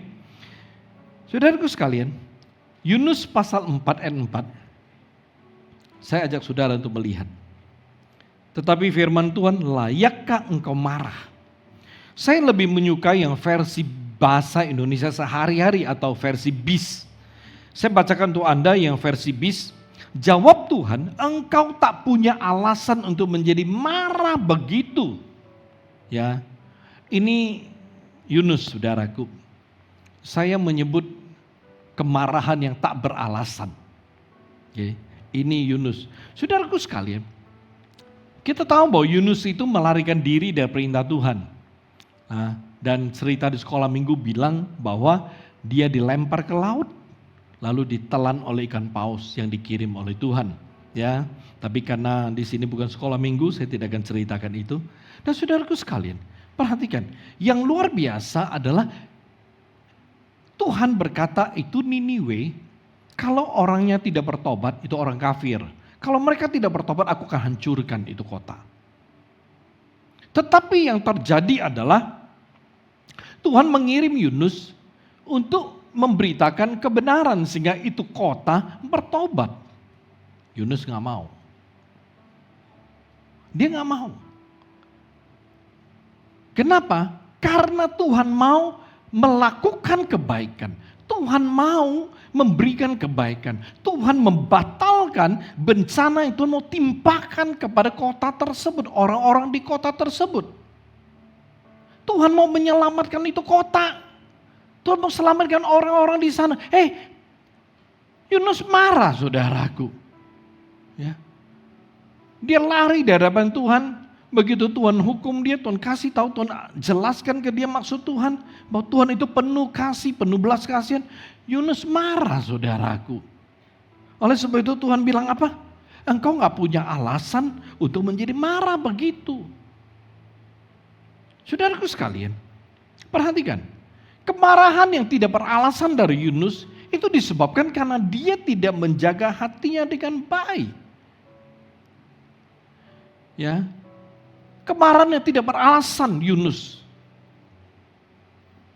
Saudaraku sekalian, Yunus pasal 4 ayat 4, Saya ajak saudara untuk melihat. Tetapi firman Tuhan, layakkah engkau marah? Saya lebih menyukai yang versi bahasa Indonesia sehari-hari atau versi BIS. Saya bacakan untuk Anda yang versi BIS. Jawab Tuhan, engkau tak punya alasan untuk menjadi marah begitu. Ya, ini Yunus, saudaraku. Saya menyebut kemarahan yang tak beralasan. Oke, ini Yunus. Saudaraku sekalian, kita tahu bahwa Yunus itu melarikan diri dari perintah Tuhan. Nah, dan cerita di sekolah minggu bilang bahwa dia dilempar ke laut, lalu ditelan oleh ikan paus yang dikirim oleh Tuhan. Ya, tapi karena di sini bukan sekolah minggu, saya tidak akan ceritakan itu. Dan saudaraku sekalian, perhatikan, yang luar biasa adalah Tuhan berkata itu Niniwe, kalau orangnya tidak bertobat itu orang kafir. Kalau mereka tidak bertobat aku akan hancurkan itu kota. Tetapi yang terjadi adalah Tuhan mengirim Yunus untuk memberitakan kebenaran sehingga itu kota bertobat. Yunus gak mau. Dia gak mau. Kenapa? Karena Tuhan mau melakukan kebaikan. Tuhan mau memberikan kebaikan. Tuhan membatalkan bencana itu mau timpakan kepada kota tersebut. Orang-orang di kota tersebut. Tuhan mau menyelamatkan itu kota. Tuhan mau selamatkan orang-orang di sana. Yunus marah saudaraku. Ya. Dia lari dari hadapan Tuhan. Begitu Tuhan hukum dia, Tuhan kasih tahu, Tuhan jelaskan ke dia maksud Tuhan. Bahwa Tuhan itu penuh kasih, penuh belas kasihan. Yunus marah saudaraku. Oleh sebab itu Tuhan bilang apa? Engkau gak punya alasan untuk menjadi marah begitu. Saudaraku sekalian, perhatikan. Kemarahan yang tidak beralasan dari Yunus itu disebabkan karena dia tidak menjaga hatinya dengan baik. Ya, kemarahan yang tidak beralasan Yunus.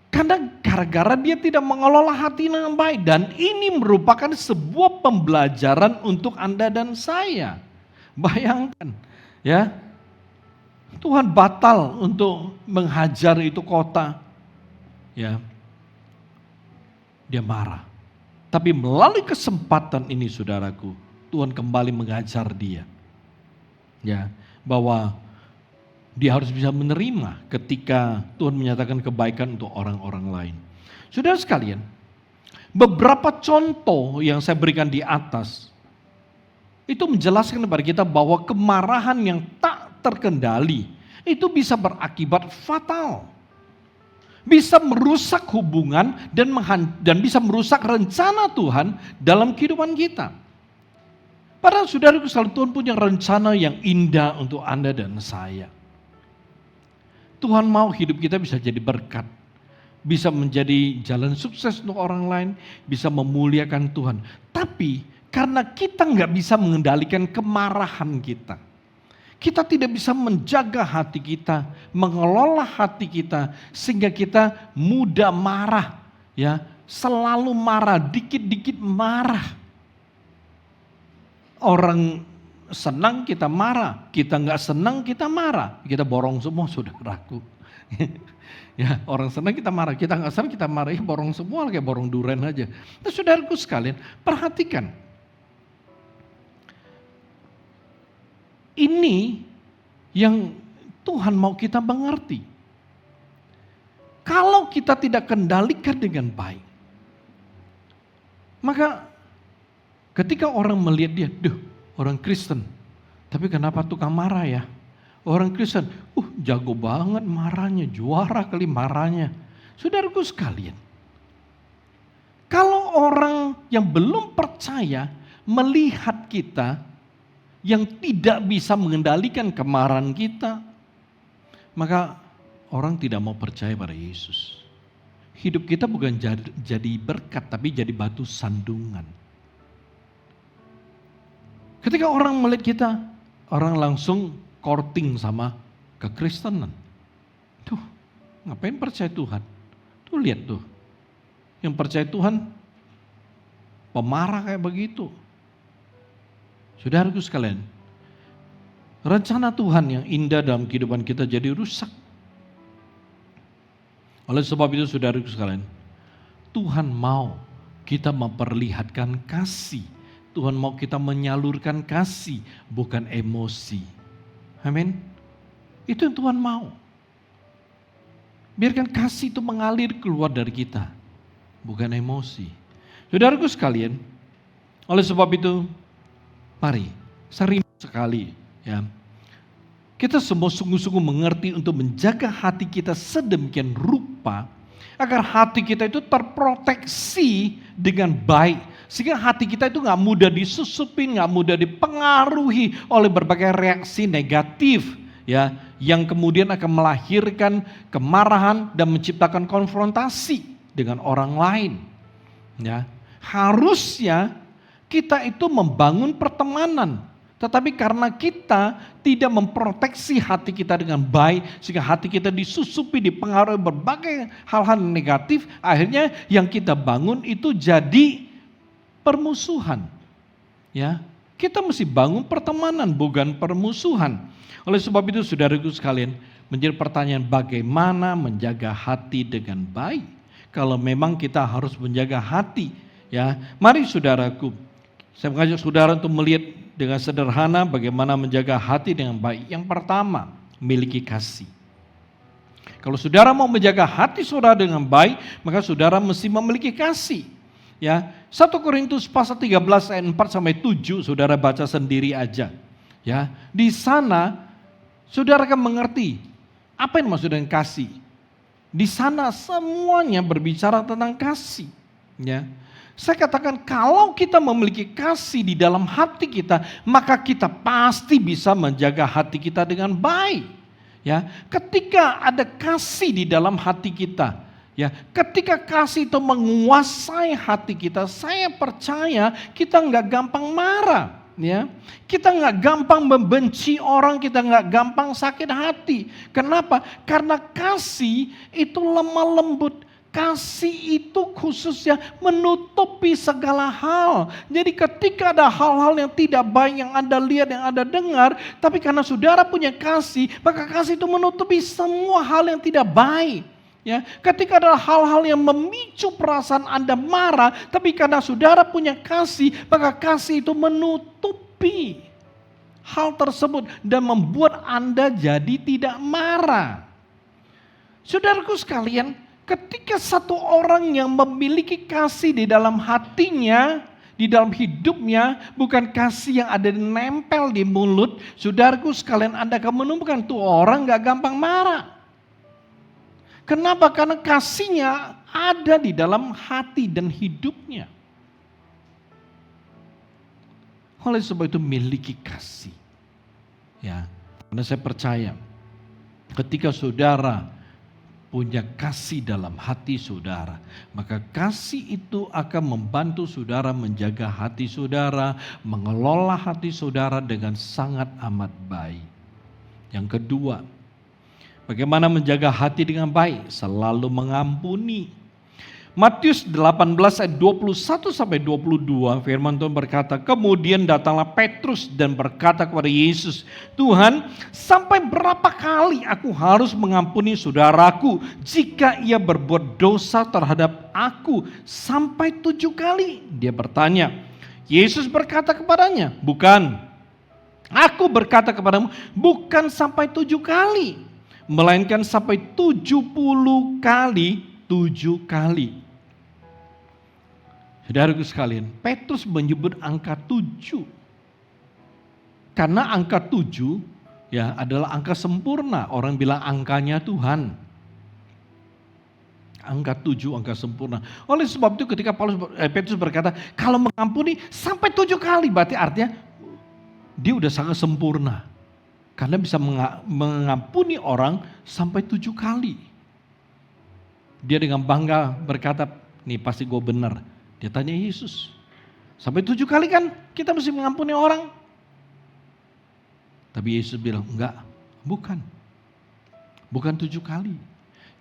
Karena gara-gara dia tidak mengelola hati dengan baik. Dan ini merupakan sebuah pembelajaran untuk Anda dan saya. Bayangkan ya, Tuhan batal untuk menghajar itu kota. Ya, dia marah. Tapi melalui kesempatan ini saudaraku, Tuhan kembali mengajar dia. Ya, bahwa dia harus bisa menerima ketika Tuhan menyatakan kebaikan untuk orang-orang lain. Saudara sekalian, beberapa contoh yang saya berikan di atas, itu menjelaskan kepada kita bahwa kemarahan yang tak terkendali, itu bisa berakibat fatal. Bisa merusak hubungan dan bisa merusak rencana Tuhan dalam kehidupan kita. Padahal saudaraku sekalian, Tuhan punya rencana yang indah untuk Anda dan saya. Tuhan mau hidup kita bisa jadi berkat. Bisa menjadi jalan sukses untuk orang lain. Bisa memuliakan Tuhan. Tapi karena kita nggak bisa mengendalikan kemarahan kita. Kita tidak bisa menjaga hati kita. Mengelola hati kita. Sehingga kita mudah marah. Ya, selalu marah, dikit-dikit marah. Orang senang kita marah, kita nggak senang kita marah, kita borong semua saudaraku. Ya, orang senang kita marah, kita nggak senang kita marah, borong semua kayak borong duren aja. Nah, saudaraku sekalian, perhatikan. Ini yang Tuhan mau kita mengerti. Kalau kita tidak kendalikan dengan baik, maka ketika orang melihat dia, orang Kristen, tapi kenapa tukang marah ya? Orang Kristen, jago banget marahnya, juara kali marahnya. Saudaraku sekalian, kalau orang yang belum percaya melihat kita yang tidak bisa mengendalikan kemarahan kita, maka orang tidak mau percaya pada Yesus. Hidup kita bukan jadi berkat, tapi jadi batu sandungan. Ketika orang melihat kita, orang langsung courting sama kekristenan. Tuh, ngapain percaya Tuhan? Tuh lihat tuh, yang percaya Tuhan pemarah kayak begitu. Saudaraku sekalian, rencana Tuhan yang indah dalam kehidupan kita jadi rusak. Oleh sebab itu saudaraku sekalian, Tuhan mau kita memperlihatkan kasih. Tuhan mau kita menyalurkan kasih, bukan emosi. Amin. Itu yang Tuhan mau. Biarkan kasih itu mengalir keluar dari kita, bukan emosi. Saudaraku sekalian, oleh sebab itu, mari, sering sekali ya, kita semua sungguh-sungguh mengerti untuk menjaga hati kita sedemikian rupa, agar hati kita itu terproteksi dengan baik. Sehingga hati kita itu gak mudah disusupin, gak mudah dipengaruhi oleh berbagai reaksi negatif. Ya, yang kemudian akan melahirkan kemarahan dan menciptakan konfrontasi dengan orang lain. Ya, harusnya kita itu membangun pertemanan, tetapi karena kita tidak memproteksi hati kita dengan baik, sehingga hati kita disusupi, dipengaruhi berbagai hal-hal negatif, akhirnya yang kita bangun itu jadi permusuhan. Ya, kita mesti bangun pertemanan, bukan permusuhan. Oleh sebab itu saudaraku sekalian, menjadi pertanyaan bagaimana menjaga hati dengan baik. Kalau memang kita harus menjaga hati, ya, mari saudaraku, saya mengajak saudara untuk melihat dengan sederhana bagaimana menjaga hati dengan baik. Yang pertama, miliki kasih. Kalau saudara mau menjaga hati saudara dengan baik, maka saudara mesti memiliki kasih. Ya, 1 Korintus pasal 13 ayat 4 sampai 7 saudara baca sendiri aja. Ya, di sana saudara akan mengerti apa yang maksud dengan kasih. Di sana semuanya berbicara tentang kasih. Ya, saya katakan kalau kita memiliki kasih di dalam hati kita, maka kita pasti bisa menjaga hati kita dengan baik. Ya, ketika ada kasih di dalam hati kita, ya, ketika kasih itu menguasai hati kita, saya percaya kita nggak gampang marah. Ya, kita nggak gampang membenci orang, kita nggak gampang sakit hati. Kenapa? Karena kasih itu lemah lembut. Kasih itu khususnya menutupi segala hal. Jadi ketika ada hal-hal yang tidak baik yang Anda lihat, yang Anda dengar, tapi karena saudara punya kasih, maka kasih itu menutupi semua hal yang tidak baik. Ya, ketika ada hal-hal yang memicu perasaan Anda marah, tapi karena saudara punya kasih, maka kasih itu menutupi hal tersebut dan membuat Anda jadi tidak marah. Saudaraku sekalian, ketika satu orang yang memiliki kasih di dalam hatinya, di dalam hidupnya, bukan kasih yang ada nempel di mulut, saudaraku sekalian, Anda akan menemukan tuh orang gak gampang marah. Kenapa? Karena kasihnya ada di dalam hati dan hidupnya. Oleh sebab itu miliki kasih. Ya, karena saya percaya ketika saudara punya kasih dalam hati saudara, maka kasih itu akan membantu saudara menjaga hati saudara, mengelola hati saudara dengan sangat amat baik. Yang kedua, bagaimana menjaga hati dengan baik? Selalu mengampuni. Matius 18 ayat 21 sampai 22 firman Tuhan berkata, kemudian datanglah Petrus dan berkata kepada Yesus, Tuhan, sampai berapa kali aku harus mengampuni saudaraku jika ia berbuat dosa terhadap aku? Sampai 7 kali? Dia bertanya. Yesus berkata kepadanya, bukan. Aku berkata kepadamu, bukan sampai 7 kali. Melainkan sampai 70 kali 7 kali. Saudaraku sekalian, Petrus menyebut angka 7. Karena angka 7 ya adalah angka sempurna. Orang bilang angkanya Tuhan. Angka 7, angka sempurna. Oleh sebab itu ketika Petrus berkata, kalau mengampuni sampai 7 kali, berarti artinya dia udah sangat sempurna. Karena bisa mengampuni orang sampai 7 kali. Dia dengan bangga berkata, nih pasti gue benar. Dia tanya Yesus, sampai 7 kali kan kita mesti mengampuni orang? Tapi Yesus bilang, enggak, bukan. Bukan 7 kali.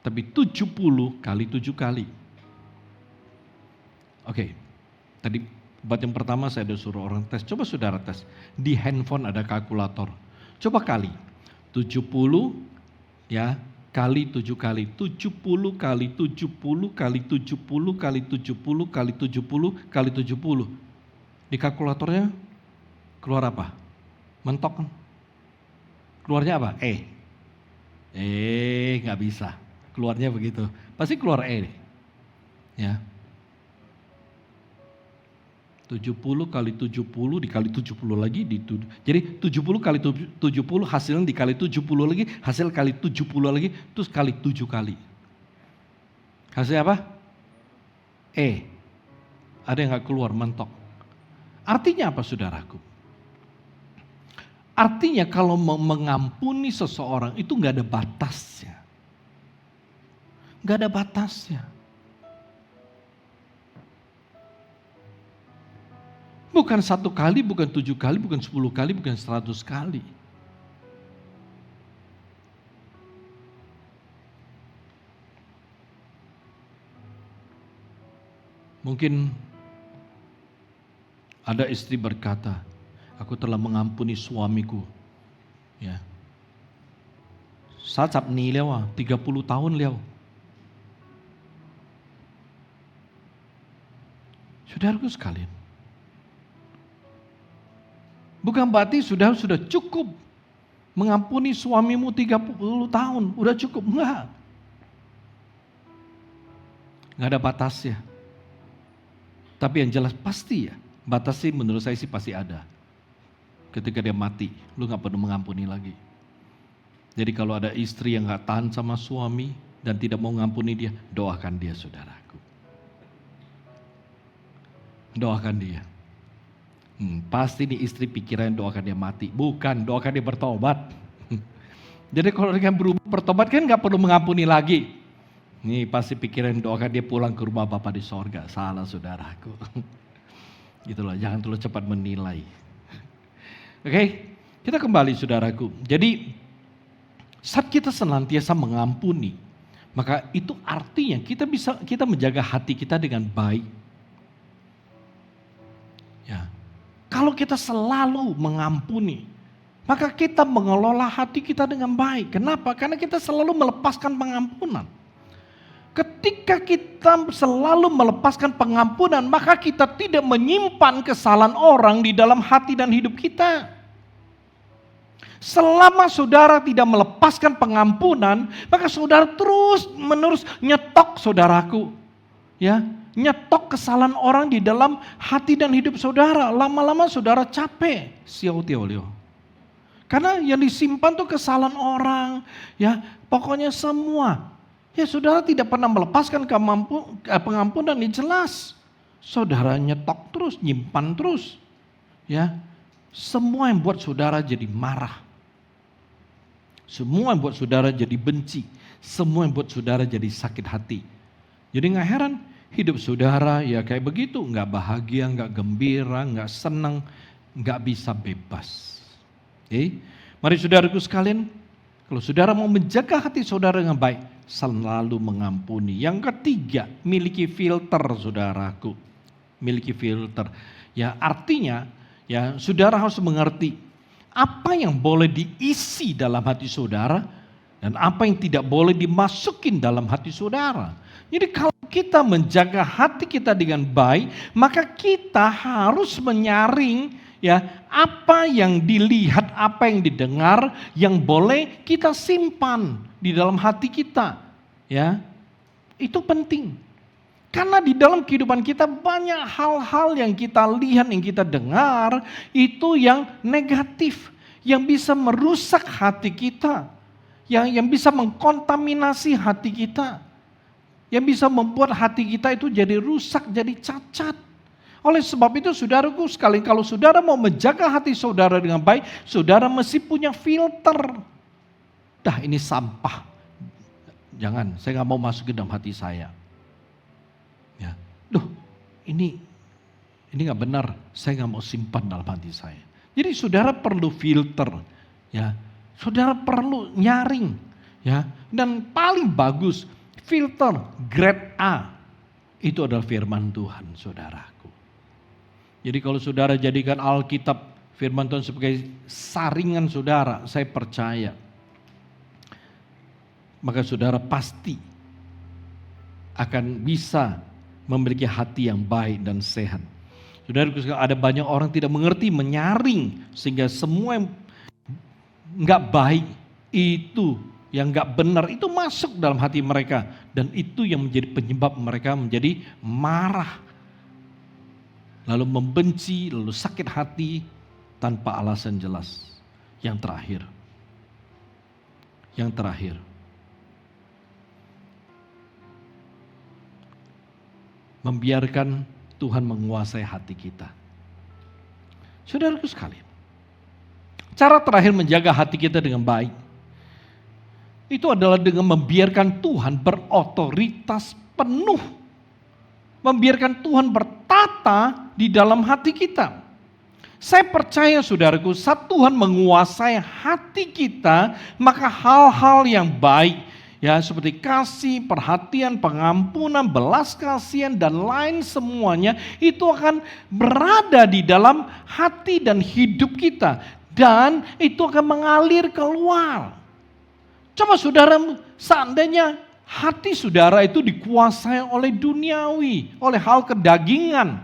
Tapi 70 kali 7 kali. Oke, tadi Buat yang pertama saya udah suruh orang tes. Coba saudara tes. Di handphone ada kalkulator. Coba kali. 70 ya kali 7 kali. 70 kali 70 kali 70 kali 70 kali 70 kali 70. Di kalkulatornya keluar apa? Mentok kan? Keluarnya apa? Nggak bisa. Keluarnya begitu. Pasti keluar Ya. 70 kali 70 dikali 70 lagi. Jadi 70 kali 70 hasilnya dikali 70 lagi. Hasil kali 70 lagi. Terus kali 7 kali. Hasilnya apa? Ada yang nggak keluar, mentok. Artinya apa saudaraku? Artinya kalau mau mengampuni seseorang itu nggak ada batasnya. Nggak ada batasnya. Bukan 1 kali, bukan 7 kali, bukan 10 kali, bukan 100 kali. Mungkin ada istri berkata, aku telah mengampuni suamiku. Ya. Sacap ni lewa, 30 tahun lewa. Saudaraku sekalian. Bukan berarti sudah cukup mengampuni suamimu 30 tahun. Udah cukup, enggak. Enggak ada batasnya. Tapi yang jelas pasti ya, batasnya menurut saya sih pasti ada. Ketika dia mati, lu gak perlu mengampuni lagi. Jadi kalau ada istri yang gak tahan sama suami dan tidak mau mengampuni dia, doakan dia saudaraku. Doakan dia. Pasti nih istri pikiran doakan dia mati. Bukan, doakan dia bertobat. Jadi kalau dia berubah bertobat kan gak perlu mengampuni lagi. Nih pasti pikiran doakan dia pulang ke rumah Bapa di sorga. Salah saudaraku. Gitulah, jangan terlalu cepat menilai. Oke, kita kembali saudaraku. Jadi saat kita senantiasa mengampuni, maka itu artinya kita menjaga hati kita dengan baik. Ya. Kalau kita selalu mengampuni, maka kita mengelola hati kita dengan baik. Kenapa? Karena kita selalu melepaskan pengampunan. Ketika kita selalu melepaskan pengampunan, maka kita tidak menyimpan kesalahan orang di dalam hati dan hidup kita. Selama saudara tidak melepaskan pengampunan, maka saudara terus menerus nyetok saudaraku. Ya, nyetok kesalahan orang di dalam hati dan hidup saudara. Lama-lama saudara capek. Karena yang disimpan tuh kesalahan orang. Ya, pokoknya semua. Ya saudara tidak pernah melepaskan pengampunan, ini jelas. Saudara nyetok terus, nyimpan terus. Ya, semua yang buat saudara jadi marah. Semua yang buat saudara jadi benci. Semua yang buat saudara jadi sakit hati. Jadi gak heran hidup saudara ya kayak begitu. Gak bahagia, gak gembira, gak senang, gak bisa bebas. Oke? Mari saudaraku sekalian, kalau saudara mau menjaga hati saudara dengan baik, selalu mengampuni. Yang ketiga, miliki filter saudaraku. Miliki filter. Ya artinya, ya saudara harus mengerti apa yang boleh diisi dalam hati saudara dan apa yang tidak boleh dimasukin dalam hati saudara. Jadi kalau kita menjaga hati kita dengan baik, maka kita harus menyaring ya apa yang dilihat, apa yang didengar yang boleh kita simpan di dalam hati kita. Ya. Itu penting. Karena di dalam kehidupan kita banyak hal-hal yang kita lihat, yang kita dengar, itu yang negatif, yang bisa merusak hati kita, yang bisa mengkontaminasi hati kita, yang bisa membuat hati kita itu jadi rusak, jadi cacat. Oleh sebab itu saudaraku sekalian, kalau saudara mau menjaga hati saudara dengan baik, saudara mesti punya filter. Dah ini sampah, jangan, saya gak mau masuk ke dalam hati saya. Ya, ini nggak benar. Saya nggak mau simpan dalam hati saya. Jadi saudara perlu filter, ya. Saudara perlu nyaring, ya. Dan paling bagus filter grade A itu adalah firman Tuhan, saudaraku. Jadi kalau saudara jadikan Alkitab firman Tuhan sebagai saringan saudara, saya percaya, maka saudara pasti akan bisa memiliki hati yang baik dan sehat. Saudara, ada banyak orang tidak mengerti, menyaring, sehingga semua yang nggak baik itu, yang nggak benar itu masuk dalam hati mereka, dan itu yang menjadi penyebab mereka menjadi marah, lalu membenci, lalu sakit hati tanpa alasan jelas. Yang terakhir, membiarkan Tuhan menguasai hati kita. Saudaraku sekalian, cara terakhir menjaga hati kita dengan baik itu adalah dengan membiarkan Tuhan berotoritas penuh. Membiarkan Tuhan bertata di dalam hati kita. Saya percaya saudaraku, saat Tuhan menguasai hati kita, maka hal-hal yang baik, ya seperti kasih, perhatian, pengampunan, belas kasihan, dan lain semuanya, itu akan berada di dalam hati dan hidup kita. Dan itu akan mengalir keluar. Coba saudara, seandainya hati saudara itu dikuasai oleh duniawi, oleh hal kedagingan,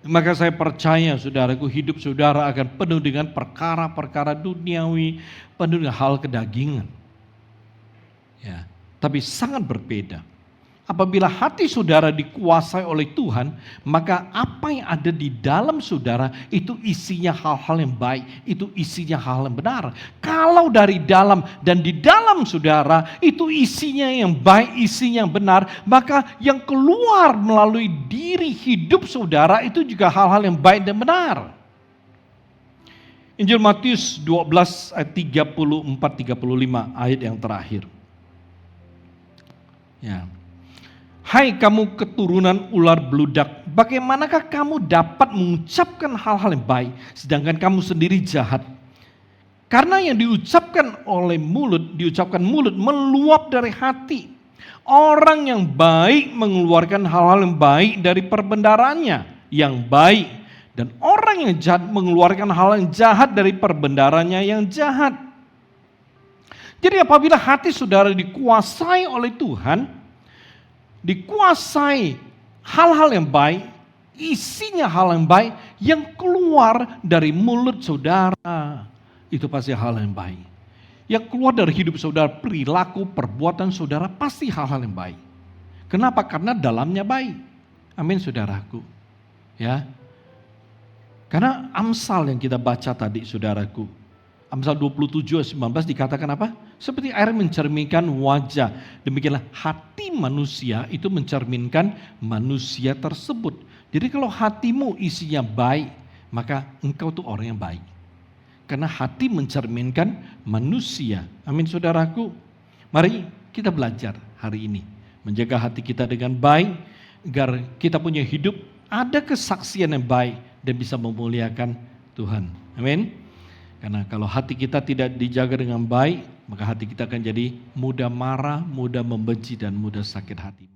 maka saya percaya saudaraku, hidup saudara akan penuh dengan perkara-perkara duniawi, penuh dengan hal kedagingan. Ya, tapi sangat berbeda. Apabila hati saudara dikuasai oleh Tuhan, maka apa yang ada di dalam saudara itu isinya hal-hal yang baik, itu isinya hal yang benar. Kalau dari dalam dan di dalam saudara itu isinya yang baik, isinya yang benar, maka yang keluar melalui diri hidup saudara itu juga hal-hal yang baik dan benar. Injil Matius 12 ayat 34-35 ayat yang terakhir. Ya. Hai kamu keturunan ular beludak, bagaimanakah kamu dapat mengucapkan hal-hal yang baik, sedangkan kamu sendiri jahat? Karena yang diucapkan mulut meluap dari hati. Orang yang baik mengeluarkan hal-hal yang baik dari perbendaharanya yang baik, dan orang yang jahat mengeluarkan hal yang jahat dari perbendaharanya yang jahat. Jadi apabila hati saudara dikuasai oleh Tuhan, dikuasai hal-hal yang baik, isinya hal yang baik, yang keluar dari mulut saudara itu pasti hal yang baik. Yang keluar dari hidup saudara, perilaku, perbuatan saudara pasti hal-hal yang baik. Kenapa? Karena dalamnya baik. Amin saudaraku. Ya. Karena Amsal yang kita baca tadi saudaraku, Amsal 27 ayat 19 dikatakan apa? Seperti air mencerminkan wajah, demikianlah hati manusia itu mencerminkan manusia tersebut. Jadi kalau hatimu isinya baik, maka engkau tuh orang yang baik. Karena hati mencerminkan manusia. Amin saudaraku. Mari kita belajar hari ini menjaga hati kita dengan baik, agar kita punya hidup ada kesaksian yang baik dan bisa memuliakan Tuhan. Amin. Karena kalau hati kita tidak dijaga dengan baik, maka hati kita akan jadi mudah marah, mudah membenci, dan mudah sakit hati.